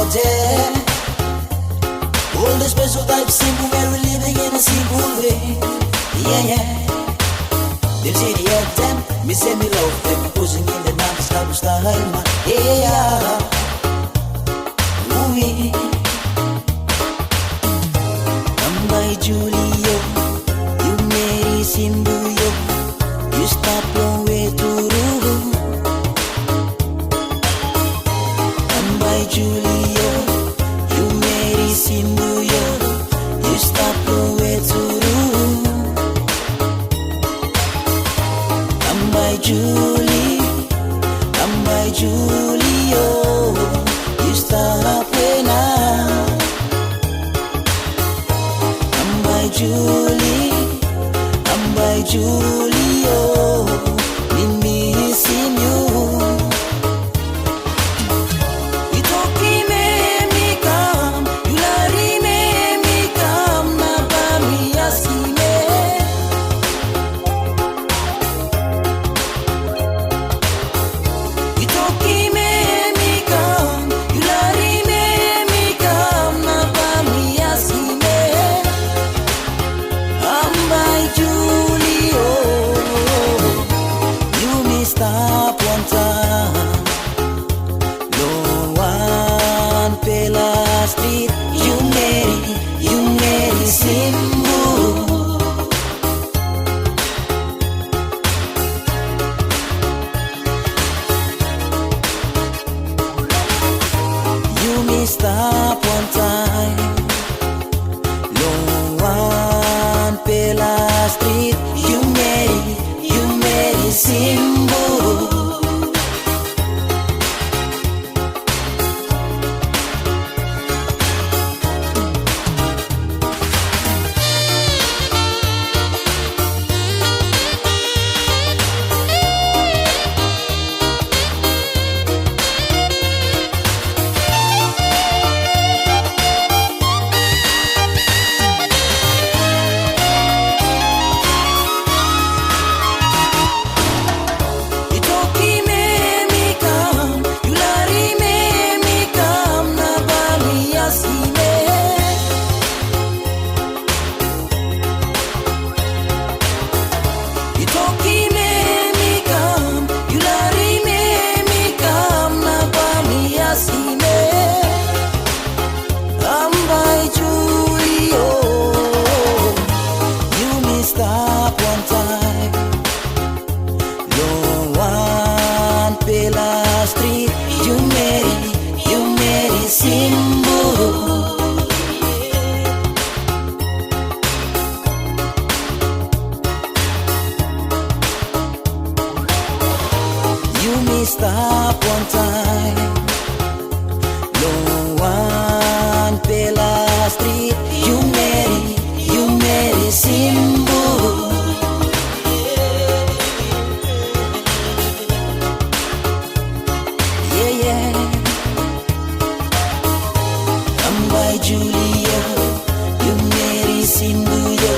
forte. All the special type simple, we're living in a simple way. Yeah, yeah. Them say the head them, me say me love them. Pushing in the non-stop style, man. Yeah. Ooh, my Julio, you marry Simbuyo, you stop your way to Ruru. My Julio, you marry Simbuyo, you stop your way to Ruru. My Julie, my Julio, you stop way now. Julie, I'm by Julio, me missing you. You talking me come, you lari me come, na ba mi asime. You talking me come, you lari me come, na ba mi asime. Julio, you missed up one time. No one Pela Street, you marry Simbu. You missed up one time. No one Pela Street, you marry Simbu. Stop one time. No one Pela Street, you marry Simbu. You missed up one time. No one Pela Street, you marry Simbu. Julio, you marry Simbuyo,